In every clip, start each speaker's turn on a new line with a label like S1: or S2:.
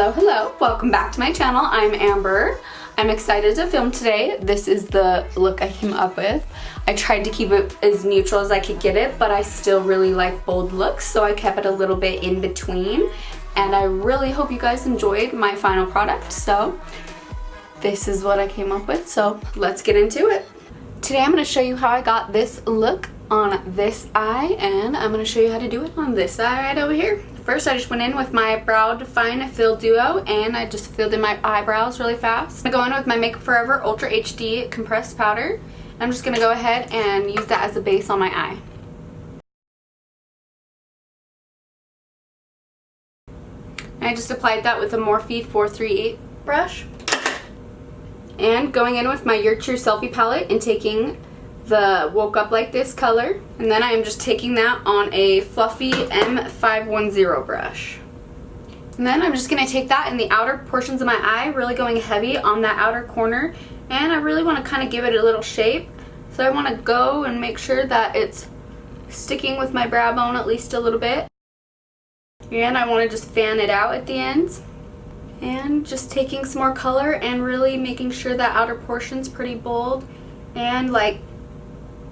S1: Hello, hello. Welcome back to my channel. I'm Amber. I'm excited to film today. This is the look I came up with. I tried to keep it as neutral as I could get it, but I still really like bold looks, so I kept it a little bit in between. And I really hope you guys enjoyed my final product. So this is what I came up with, so let's get into it. Today I'm going to show you how I got this look on this eye, and I'm going to show you how to do it on this eye right over here. First, I just went in with my Brow Define Fill Duo, and I just filled in my eyebrows really fast. I'm going to go in with my Make Up Forever Ultra HD Compressed Powder. I'm just going to go ahead and use that as a base on my eye. And I just applied that with a Morphe 438 brush. And going in with my Your True Selfie palette and taking the Woke Up Like This color, and then I am just taking that on a fluffy M510 brush. And then I'm just going to take that in the outer portions of my eye, really going heavy on that outer corner, and I really want to kind of give it a little shape. So I want to go and make sure that it's sticking with my brow bone at least a little bit. And I want to just fan it out at the ends. And just taking some more color and really making sure that outer portion's pretty bold and like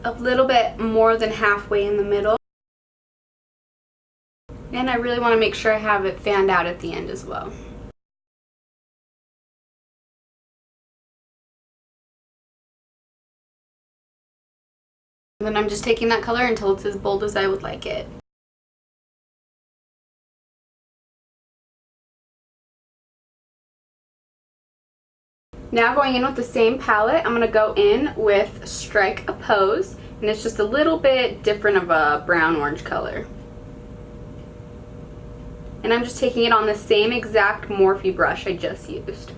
S1: a little bit more than halfway in the middle. And I really want to make sure I have it fanned out at the end as well. And then I'm just taking that color until it's as bold as I would like it. Now going in with the same palette, I'm going to go in with Strike a Pose, and it's just a little bit different of a brown-orange color. And I'm just taking it on the same exact Morphe brush I just used.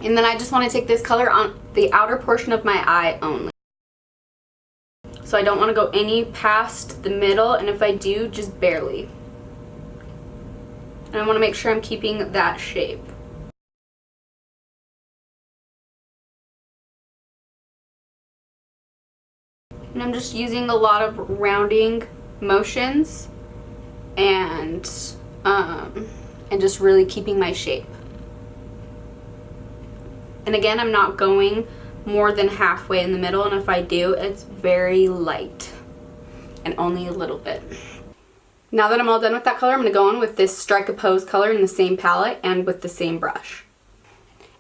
S1: And then I just want to take this color on the outer portion of my eye only. So I don't want to go any past the middle, and if I do, just barely. And I want to make sure I'm keeping that shape. And I'm just using a lot of rounding motions and just really keeping my shape. And again, I'm not going more than halfway in the middle, and if I do, it's very light and only a little bit. Now that I'm all done with that color, I'm going to go in with this Strike a Pose color in the same palette and with the same brush.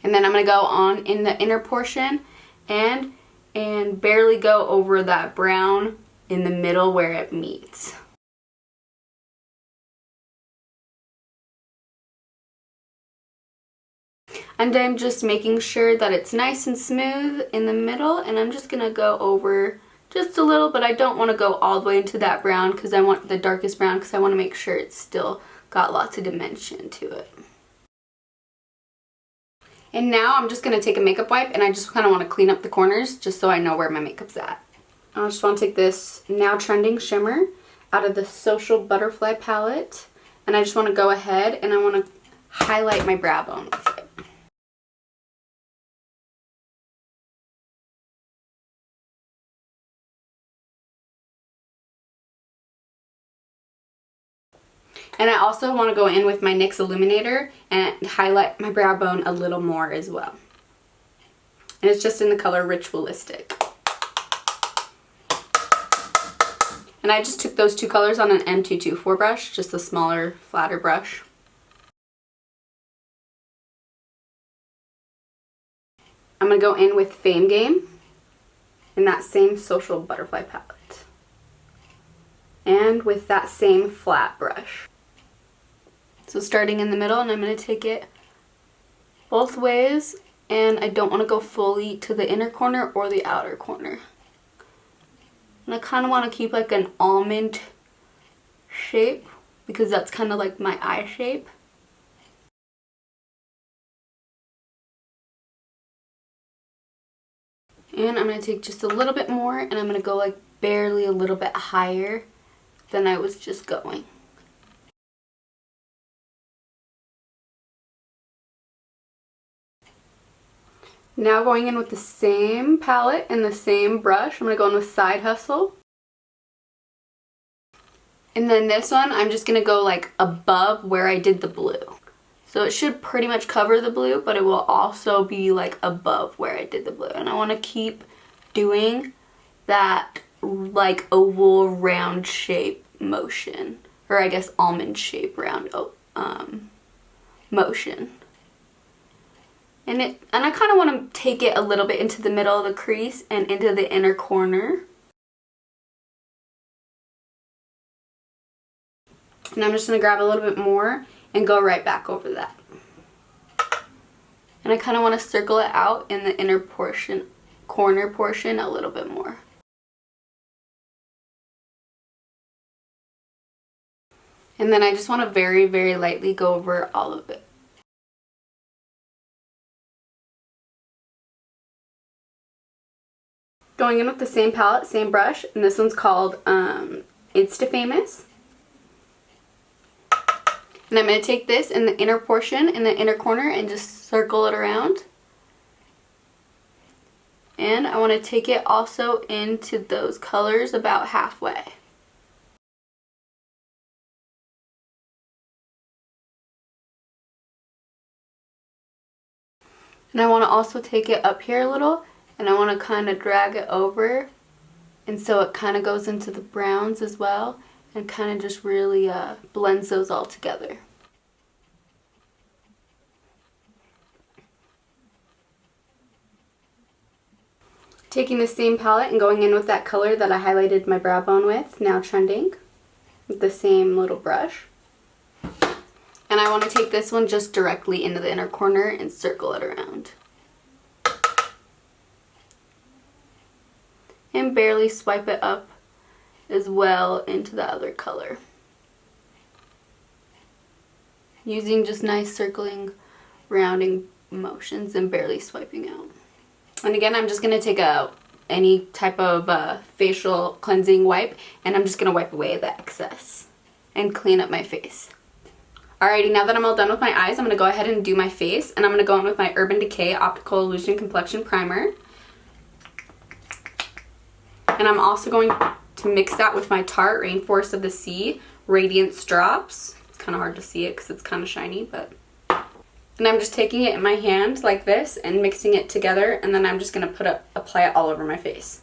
S1: And then I'm going to go on in the inner portion and barely go over that brown in the middle where it meets. And I'm just making sure that it's nice and smooth in the middle, and I'm just gonna go over just a little, but I don't want to go all the way into that brown because I want the darkest brown because I want to make sure it's still got lots of dimension to it. And now I'm just going to take a makeup wipe, and I just kind of want to clean up the corners just so I know where my makeup's at. I just want to take this Now Trending shimmer out of the Social Butterfly palette, and I just want to go ahead and I want to highlight my brow bone with it. And I also want to go in with my NYX Illuminator and highlight my brow bone a little more as well. And it's just in the color Ritualistic. And I just took those two colors on an M224 brush, just a smaller, flatter brush. I'm going to go in with Fame Game in that same Social Butterfly palette. And with that same flat brush. So starting in the middle, and I'm going to take it both ways, and I don't want to go fully to the inner corner or the outer corner. And I kind of want to keep like an almond shape because that's kind of like my eye shape. And I'm going to take just a little bit more, and I'm going to go like barely a little bit higher than I was just going. Now going in with the same palette and the same brush, I'm going to go in with Side Hustle. And then this one, I'm just going to go like above where I did the blue. So it should pretty much cover the blue, but it will also be like above where I did the blue. And I want to keep doing that like oval round shape motion, or I guess almond shape round motion. And I kind of want to take it a little bit into the middle of the crease and into the inner corner. And I'm just going to grab a little bit more and go right back over that. And I kind of want to circle it out in the inner portion, corner portion a little bit more. And then I just want to very, very lightly go over all of it. Going in with the same palette, same brush, and this one's called Insta-Famous. And I'm going to take this in the inner portion, in the inner corner, and just circle it around. And I want to take it also into those colors about halfway. And I want to also take it up here a little, and I want to kind of drag it over, and so it kind of goes into the browns as well, and kind of just really blends those all together. Taking the same palette and going in with that color that I highlighted my brow bone with, now trending, with the same little brush. And I want to take this one just directly into the inner corner and circle it around. And barely swipe it up as well into the other color. Using just nice circling, rounding motions and barely swiping out. And again, I'm just going to take any type of facial cleansing wipe, and I'm just going to wipe away the excess and clean up my face. Alrighty, now that I'm all done with my eyes, I'm going to go ahead and do my face, and I'm going to go in with my Urban Decay Optical Illusion Complexion Primer. And I'm also going to mix that with my Tarte Rainforest of the Sea Radiance Drops. It's kind of hard to see it because it's kind of shiny, but... And I'm just taking it in my hand like this and mixing it together, and then I'm just going to apply it all over my face.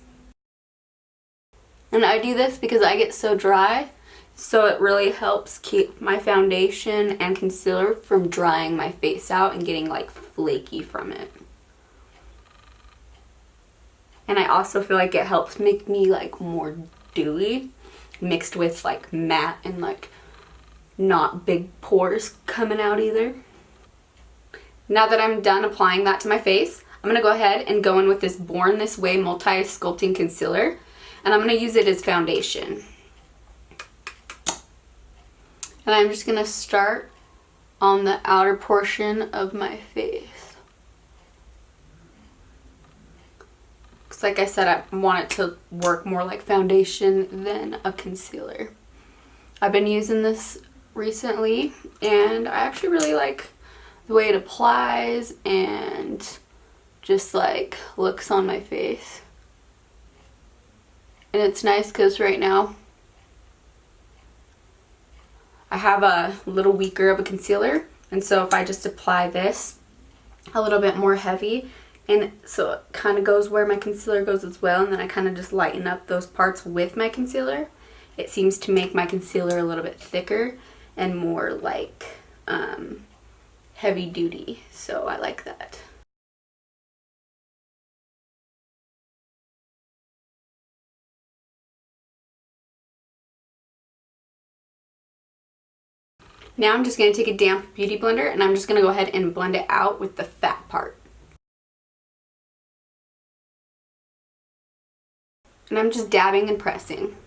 S1: And I do this because I get so dry, so it really helps keep my foundation and concealer from drying my face out and getting like flaky from it. And I also feel like it helps make me like more dewy, mixed with like matte and like not big pores coming out either. Now that I'm done applying that to my face, I'm going to go ahead and go in with this Born This Way Multi-Sculpting Concealer, and I'm going to use it as foundation. And I'm just going to start on the outer portion of my face. Because like I said, I want it to work more like foundation than a concealer. I've been using this recently, and I actually really like the way it applies and just like looks on my face. And it's nice because right now I have a little weaker of a concealer, and so if I just apply this a little bit more heavy, and so it kind of goes where my concealer goes as well, and then I kind of just lighten up those parts with my concealer, it seems to make my concealer a little bit thicker and more like heavy duty, so I like that. Now I'm just going to take a damp beauty blender, and I'm just going to go ahead and blend it out with the fat part. And I'm just dabbing and pressing.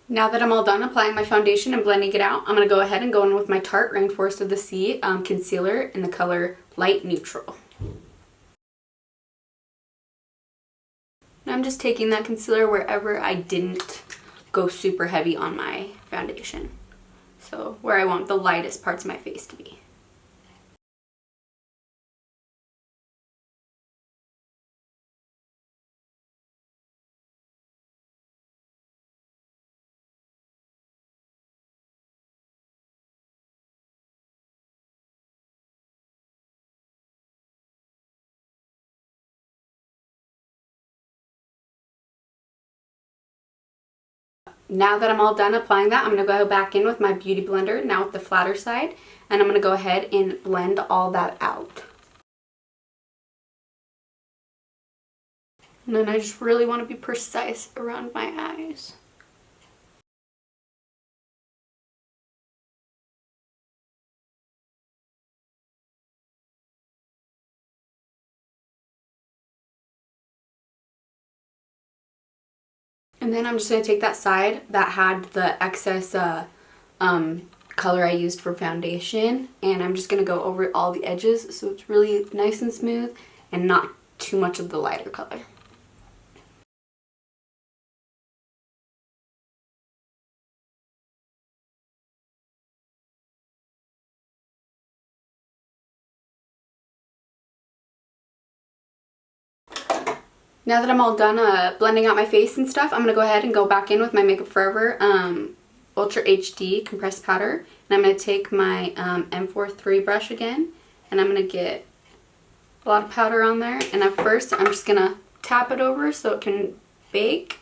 S1: Now that I'm all done applying my foundation and blending it out, I'm going to go ahead and go in with my Tarte Rainforest of the Sea concealer in the color Light Neutral. And I'm just taking that concealer wherever I didn't go super heavy on my foundation. So where I want the lightest parts of my face to be. Now that I'm all done applying that, I'm going to go back in with my Beauty Blender, now with the flatter side, and I'm going to go ahead and blend all that out. And then I just really want to be precise around my eyes. And then I'm just going to take that side that had the excess color I used for foundation, and I'm just going to go over all the edges so it's really nice and smooth and not too much of the lighter color. Now that I'm all done blending out my face and stuff, I'm going to go ahead and go back in with my Makeup Forever Ultra HD compressed powder. And I'm going to take my M43 brush again, and I'm going to get a lot of powder on there. And at first, I'm just going to tap it over so it can bake.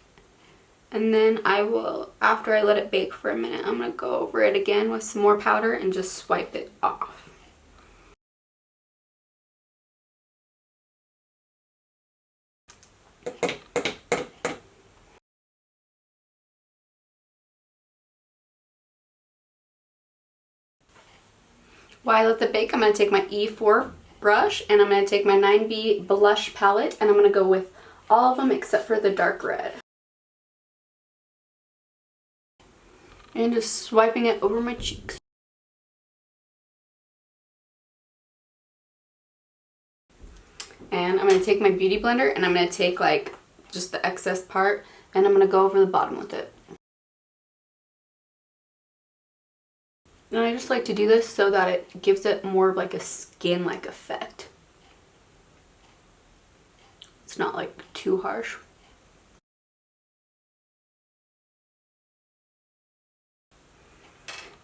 S1: And then I will, after I let it bake for a minute, I'm going to go over it again with some more powder and just swipe it off. While I let it bake, I'm going to take my E4 brush and I'm going to take my 9B blush palette and I'm going to go with all of them except for the dark red. And just swiping it over my cheeks. And I'm going to take my Beauty Blender and I'm going to take like just the excess part and I'm going to go over the bottom with it. And I just like to do this so that it gives it more of like a skin-like effect. It's not like too harsh.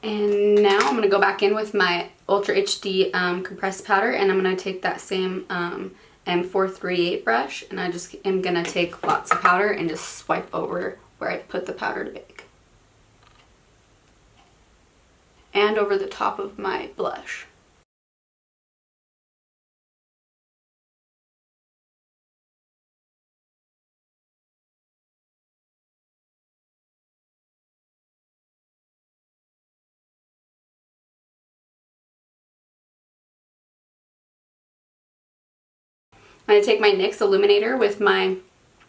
S1: And now I'm going to go back in with my Ultra HD compressed powder and I'm going to take that same M438 brush and I just am going to take lots of powder and just swipe over where I put the powder to bake. And over the top of my blush. I'm going to take my NYX Illuminator with my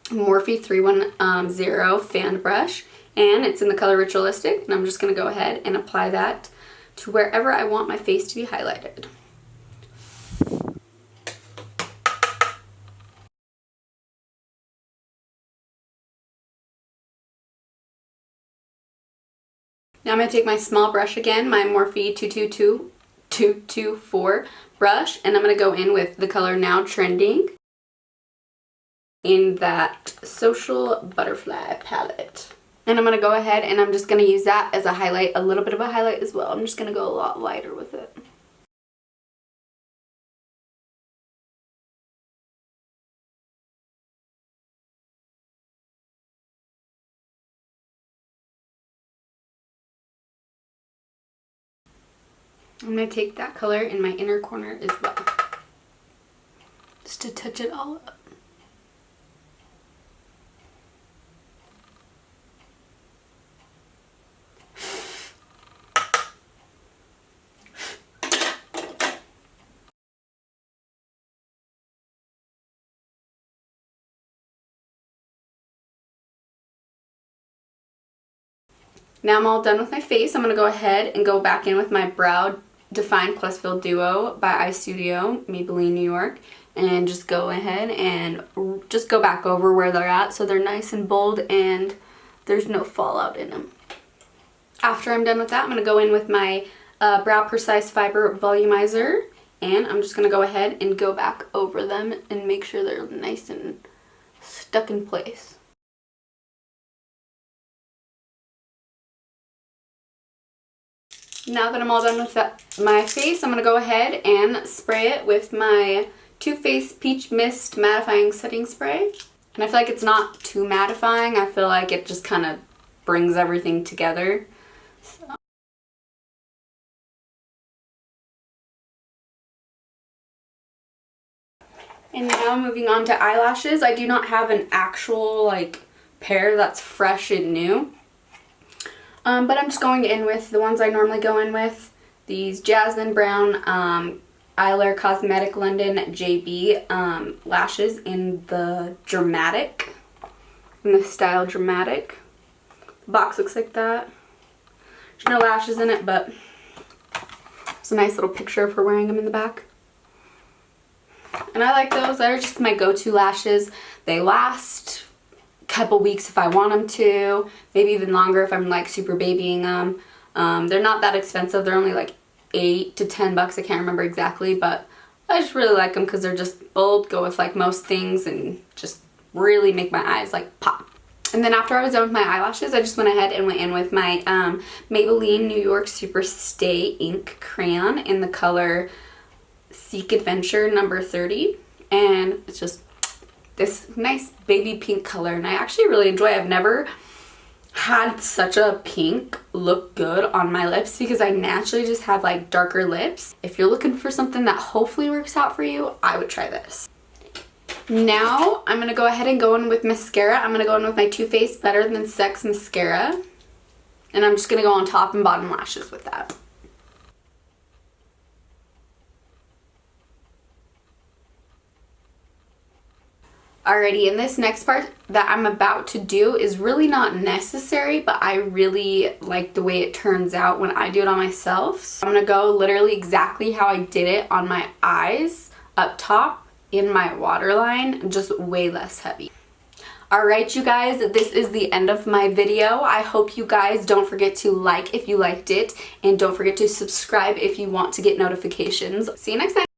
S1: Morphe 310 fan brush, and it's in the color Ritualistic, and I'm just going to go ahead and apply that to wherever I want my face to be highlighted. Now I'm going to take my small brush again, my Morphe 224 brush, and I'm going to go in with the color Now Trending in that Social Butterfly palette. And I'm going to go ahead and I'm just going to use that as a highlight, a little bit of a highlight as well. I'm just going to go a lot lighter with it. I'm going to take that color in my inner corner as well, just to touch it all up. Now I'm all done with my face. I'm going to go ahead and go back in with my Brow Define Plus Fill Duo by Eyestudio, Maybelline, New York. And just go ahead and just go back over where they're at so they're nice and bold and there's no fallout in them. After I'm done with that, I'm going to go in with my Brow Precise Fiber Volumizer. And I'm just going to go ahead and go back over them and make sure they're nice and stuck in place. Now that I'm all done with my face, I'm going to go ahead and spray it with my Too Faced Peach Mist Mattifying Setting Spray. And I feel like it's not too mattifying. I feel like it just kind of brings everything together. So. And now moving on to eyelashes. I do not have an actual like pair that's fresh and new. But I'm just going in with the ones I normally go in with. These Jasmine Brown Eyelure Cosmetic London JB lashes in the Dramatic. In the style Dramatic. The box looks like that. There's no lashes in it, but it's a nice little picture of her wearing them in the back. And I like those. They're just my go-to lashes. They last a couple weeks if I want them to. Maybe even longer if I'm like super babying them. They're not that expensive. They're only like $8 to $10. I can't remember exactly, but I just really like them because they're just bold, go with like most things, and just really make my eyes like pop. And then after I was done with my eyelashes, I just went ahead and went in with my Maybelline New York Super Stay Ink Crayon in the color Seek Adventure number 30. And it's just this nice baby pink color, and I actually really enjoy it. I've never had such a pink look good on my lips because I naturally just have like darker lips. If you're looking for something that hopefully works out for you, I would try this. Now I'm going to go ahead and go in with mascara. I'm going to go in with my Too Faced Better Than Sex mascara. And I'm just going to go on top and bottom lashes with that. Alrighty, and this next part that I'm about to do is really not necessary, but I really like the way it turns out when I do it on myself. So I'm going to go literally exactly how I did it on my eyes up top in my waterline, just way less heavy. Alright you guys, this is the end of my video. I hope you guys don't forget to like if you liked it, and don't forget to subscribe if you want to get notifications. See you next time.